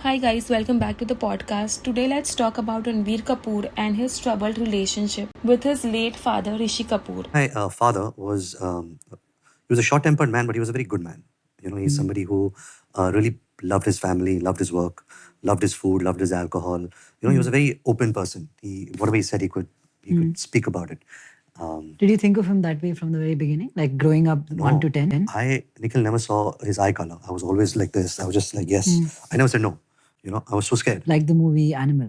Hi guys, welcome back to the podcast. Today let's talk about Ranbir Kapoor and his troubled relationship with his late father Rishi Kapoor. My father was he was a short-tempered man, but he was a very good man. He's somebody who really loved his family, loved his work, loved his food, loved his alcohol. He was a very open person. He whatever he said, he could speak about it. Did you think of him that way from the very beginning? Like growing up 1 to 10? Nikhil never saw his eye color. I was always like this. I was just like yes. I never said no. I was so scared. Like the movie Animal.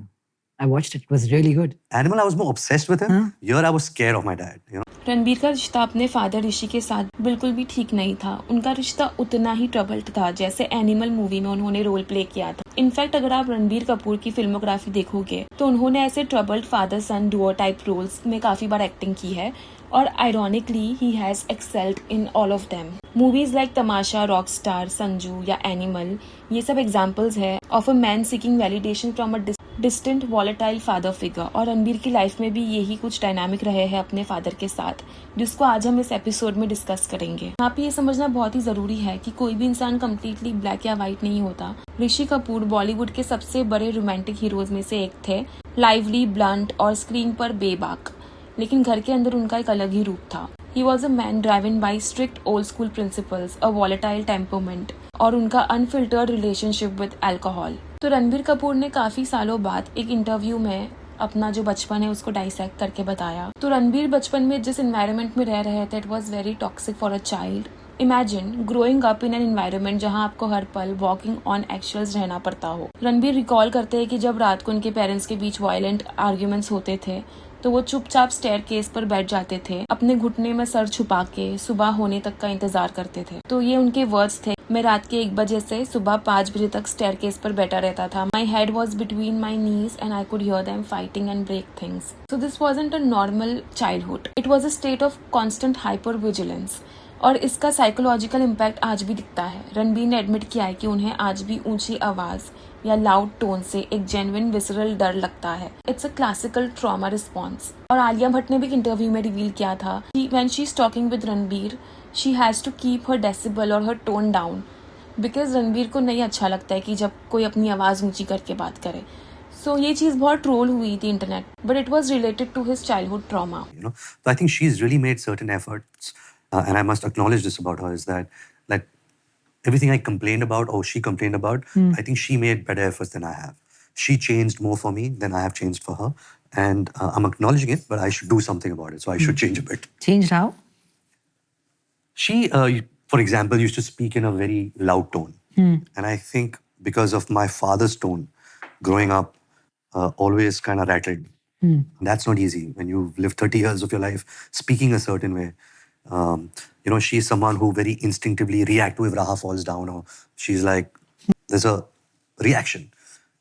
I watched it. It was really good. Animal, I was more obsessed with him. Here, I was scared of my dad. Ranbir का रिश्ता अपने father ऋषि के साथ बिल्कुल भी ठीक नहीं था. उनका रिश्ता उतना ही ट्रबल्ड था जैसे एनिमल मूवी में उन्होंने रोल प्ले किया था. इनफैक्ट अगर आप रणबीर कपूर की फिल्मोग्राफी देखोगे तो उन्होंने ऐसे ट्रबल्ड फादर सन डुओ टाइप रोल्स में काफी बार एक्टिंग की है और ironically he has excelled in all of them. Movies like Tamasha, Rockstar, Sanju या एनिमल ये सब एग्जांपल्स है of a man seeking validation from a distant volatile father figure. और रणबीर की लाइफ में भी यही कुछ डायनामिक रहे हैं अपने फादर के साथ, जिसको आज हम इस एपिसोड में डिस्कस करेंगे. यहाँ पे ये समझना बहुत ही जरूरी है कि कोई भी इंसान कम्प्लीटली ब्लैक या व्हाइट नहीं होता. ऋषि कपूर बॉलीवुड के सबसे बड़े रोमांटिक हीरोज में से एक थे. लाइवली, ब्लंट और स्क्रीन पर बेबाक, लेकिन घर के अंदर उनका एक अलग ही रूप था. He was a man driven by strict old school principles, a volatile temperament और उनका अनफिल्टर्ड रिलेशनशिप विद अल्कोहल. तो रणबीर कपूर ने काफी सालों बाद एक इंटरव्यू में अपना जो बचपन है उसको डाइसेक्ट करके बताया. तो रणबीर बचपन में जिस एनवायरनमेंट में रह रहे थे it was very toxic for a child. Imagine growing up in an environment जहां आपको हर पल वॉकिंग ऑन एक्शल्स रहना पड़ता हो. रणबीर रिकॉल करते हैं कि जब रात को उनके पेरेंट्स के बीच वायलेंट आर्ग्यूमेंट्स होते थे तो वो चुपचाप स्टेयर केस पर बैठ जाते थे, अपने घुटने में सर छुपा के सुबह होने तक का इंतजार करते थे. तो ये उनके वर्ड्स थे. मैं रात के 1 बजे से सुबह 5 बजे तक स्टेयर केस पर बैठा रहता था. My head was between my knees and I could hear them fighting and break things. So this wasn't a normal childhood. It was a state of constant hypervigilance. और इसका psychological impact आज भी दिखता है. रणबीर ने admit किया है कि उन्हें आज भी ऊंची आवाज या लाउड टोन से एक जेन्युइन विसरल डर लगता है. It's a classical trauma response. और आलिया भट्ट ने भी एक इंटरव्यू में रिवील किया था कि when she is talking with Ranbir she has to keep her decibel और her tone down because Ranbir को नहीं अच्छा लगता है कि जब कोई अपनी आवाज ऊंची करके बात करे. सो ये चीज बहुत ट्रोल हुई थी internet, but it was related to his childhood trauma. So I think she's really made certain efforts, and I must acknowledge this about her, is that like everything I complained about or she complained about, I think she made better efforts than I have. She changed more for me than I have changed for her, and I'm acknowledging it, but I should do something about it. So I should change a bit. Changed how? She, for example, used to speak in a very loud tone, and I think because of my father's tone, growing up, always kind of rattled me. That's not easy when you've lived 30 years of your life speaking a certain way. She's someone who very instinctively react to if Raha falls down, or she's like, there's a reaction.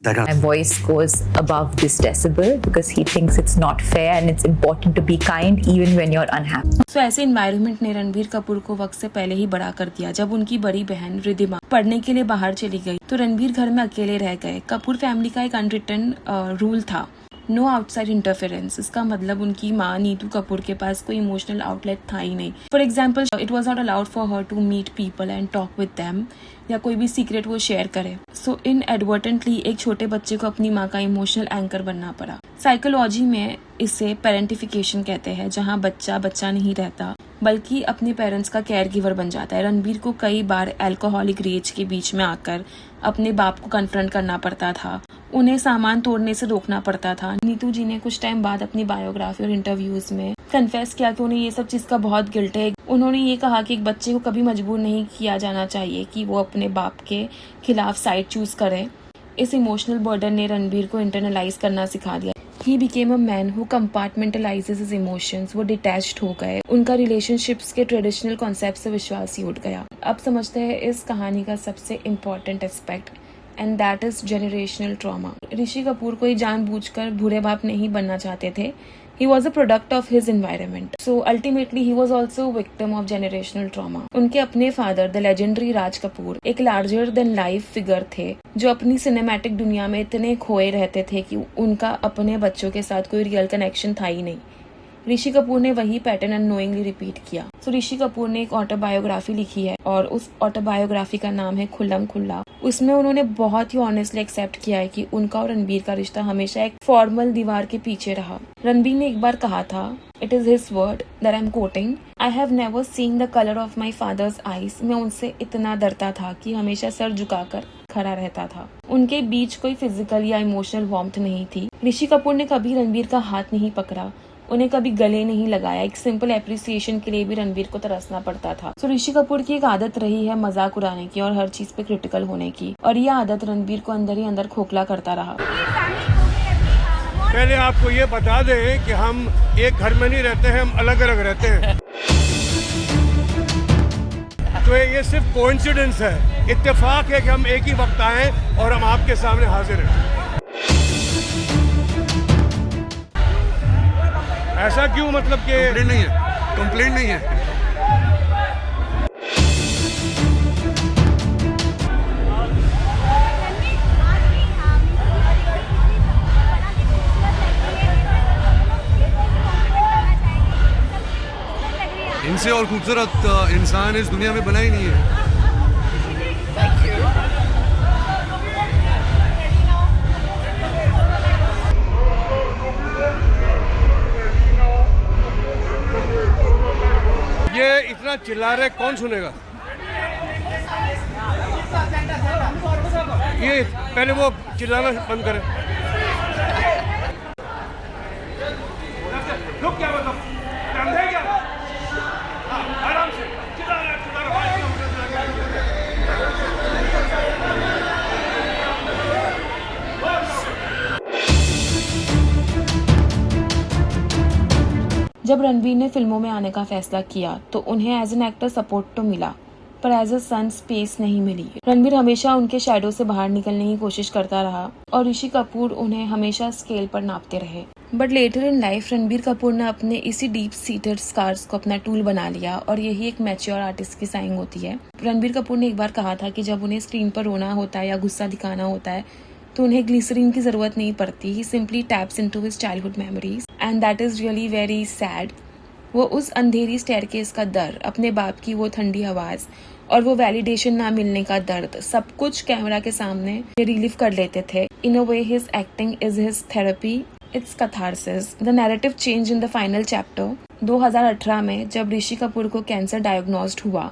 That My voice goes above this decibel because he thinks it's not fair and it's important to be kind even when you're unhappy. So ऐसे environment ने रणबीर कपूर को वक्त से पहले ही बड़ा कर दिया. जब उनकी बड़ी बहन रिद्धिमा पढ़ने के लिए बाहर चली गई तो रणबीर घर में अकेले रह गए. कपूर फैमिली का एक अनरिटन रूल था, नो आउटसाइड इंटरफेरेंस. इसका मतलब उनकी माँ नीतू कपूर के पास कोई इमोशनल आउटलेट था ही नहीं. For example it was not allowed for her to meet people and talk with them, या कोई भी सीक्रेट वो शेयर करे. सो इन एडवर्टेंटली एक छोटे बच्चे को अपनी माँ का इमोशनल एंकर बनना पड़ा. साइकोलॉजी में इसे पेरेंटिफिकेशन कहते हैं, जहाँ बच्चा बच्चा नहीं रहता बल्कि अपने पेरेंट्स का केयर गिवर बन जाता है. रणबीर को कई बार अल्कोहलिक रेज के बीच में आकर अपने बाप को कन्फ्रंट करना पड़ता था. उन्हें सामान तोड़ने से रोकना पड़ता था. नीतू जी ने कुछ टाइम बाद अपनी बायोग्राफी और इंटरव्यूज में कन्फेस किया कि उन्हें ये सब चीज का बहुत गिल्ट है. उन्होंने ये कहा कि एक बच्चे को कभी मजबूर नहीं किया जाना चाहिए कि वो अपने बाप के खिलाफ साइड चूज करे. इस इमोशनल बर्डन ने रणबीर को इंटरनलाइज करना सिखा दिया. He became a man who compartmentalizes his emotions. वो डिटैच्ड हो गए. उनका रिलेशनशिप्स के ट्रेडिशनल कॉन्सेप्ट से विश्वास ही उठ गया. अब समझते हैं इस कहानी का सबसे important aspect, and that is generational trauma. Rishi Kapoor कोई जानबूझकर बुरे बाप नहीं बनना चाहते थे. He was a product of his environment. So ultimately he was also a victim of generational trauma. उनके अपने father the legendary Raj Kapoor एक लार्जर देन लाइफ फिगर थे जो अपनी सिनेमैटिक दुनिया में इतने खोए रहते थे कि उनका अपने बच्चों के साथ कोई रियल कनेक्शन था ही नहीं. ऋषि कपूर ने वही पैटर्न अननोइंगली रिपीट किया। तो ऋषि कपूर ने एक ऑटोबायोग्राफी लिखी है और उस ऑटोबायोग्राफी का नाम है खुल्लम खुल्ला। उसमें उन्होंने बहुत ही ऑनेस्टली एक्सेप्ट किया है कि उनका और रणबीर का रिश्ता हमेशा एक फॉर्मल दीवार के पीछे रहा। रणबीर ने एक बार कहा था, it is his word that I am quoting, I have never seen the colour of my father's eyes. मैं उनसे इतना डरता था कि हमेशा सर झुकाकर खड़ा रहता था। उनके बीच कोई फिजिकल या इमोशनल वार्मथ नहीं थी। ऋषि कपूर ने कभी रणबीर का हाथ नहीं पकड़ा, उन्हें कभी गले नहीं लगाया। एक सिंपल एप्रिसिएशन के लिए भी रणबीर को तरसना पड़ता था। तो ऋषि कपूर की एक आदत रही है मजाक उड़ाने की और हर चीज पे क्रिटिकल होने की, और यह आदत रणबीर को अंदर ही अंदर खोखला करता रहा। पहले आपको ये बता दें कि हम एक घर में नहीं रहते हैं, हम अलग अलग रहते हैं। तो ये सिर्फ कोइंसिडेंस है, इत्तेफाक है कि हम एक ही वक्त आए और हम आपके सामने हाजिर हैं। ऐसा क्यों, मतलब कि कंप्लेंट नहीं है। इनसे और खूबसूरत इंसान इस दुनिया में बना ही नहीं है। ये इतना चिल्ला रहे, कौन सुनेगा? ये पहले वो चिल्लाना बंद करें। लोग क्या मतलब अंधे क्या? हाँ, आराम से चिल्ला रहे, जब रणबीर ने फिल्मों में आने का फैसला किया तो उन्हें एज एन एक्टर सपोर्ट तो मिला, पर एज अ सन स्पेस नहीं मिली। रणबीर हमेशा उनके शैडो से बाहर निकलने की कोशिश करता रहा और ऋषि कपूर उन्हें हमेशा स्केल पर नापते रहे। But later in life Ranbir Kapoor ने अपने इसी डीप सीटेड स्कार्स को अपना टूल बना लिया, और यही एक मैच्योर आर्टिस्ट की साइन होती है। रणबीर कपूर ने एक बार कहा था कि जब उन्हें स्क्रीन पर रोना होता है या गुस्सा दिखाना होता है तो उन्हें ग्लिसरीन की जरूरत नहीं पड़ती। He simply taps into his childhood memories and that is really very sad. वो उस अंधेरी स्टेयरकेस का डर, अपने बाप की वो ठंडी आवाज और वो वैलिडेशन ना मिलने का दर्द, सब कुछ कैमरा के सामने रिलीव कर लेते थे। In a way his acting is his therapy, it's catharsis. The narrative change in the final chapter. 2018 में जब ऋषि कपूर को कैंसर डायग्नोस्ड हुआ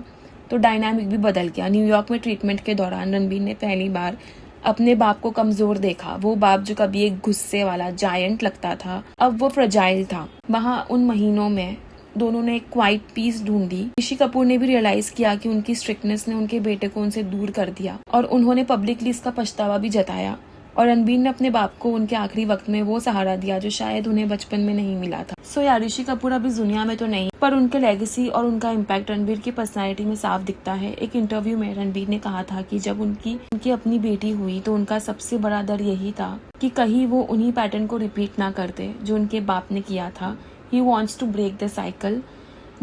तो डायनामिक भी बदल गया। न्यूयॉर्क में ट्रीटमेंट के दौरान रणबीर ने पहली बार अपने बाप को कमजोर देखा। वो बाप जो कभी एक गुस्से वाला जायंट लगता था, अब वो फ्रजाइल था। वहाँ उन महीनों में दोनों ने एक क्वाइट पीस ढूंढी। ऋषि कपूर ने भी रियलाइज किया कि उनकी स्ट्रिक्टनेस ने उनके बेटे को उनसे दूर कर दिया और उन्होंने पब्लिकली इसका पछतावा भी जताया। और रणबीर ने अपने बाप को उनके आखिरी वक्त में वो सहारा दिया जो शायद उन्हें बचपन में नहीं मिला था। सो यार, ऋषि कपूर अभी इस दुनिया में तो नहीं, पर उनके लेगेसी और उनका इम्पैक्ट रणबीर की पर्सनैलिटी में साफ दिखता है। एक इंटरव्यू में रणबीर ने कहा था कि जब उनकी अपनी बेटी हुई तो उनका सबसे बड़ा डर यही था कि कहीं वो उन्हीं पैटर्न को रिपीट ना करते जो उनके बाप ने किया था। He wants to break the cycle.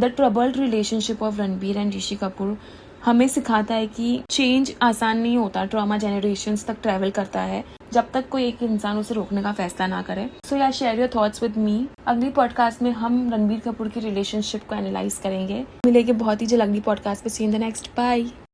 The troubled relationship of Ranbir and Rishi Kapoor हमें सिखाता है कि चेंज आसान नहीं होता, ट्रॉमा जनरेशंस तक ट्रैवल करता है जब तक कोई एक इंसान उसे रोकने का फैसला ना करे। सो यार, share your thoughts with me. अगली पॉडकास्ट में हम रणबीर कपूर की रिलेशनशिप को एनालाइज करेंगे। मिलेंगे बहुत ही जल्द अगली पॉडकास्ट पे। सी इन द नेक्स्ट, बाय।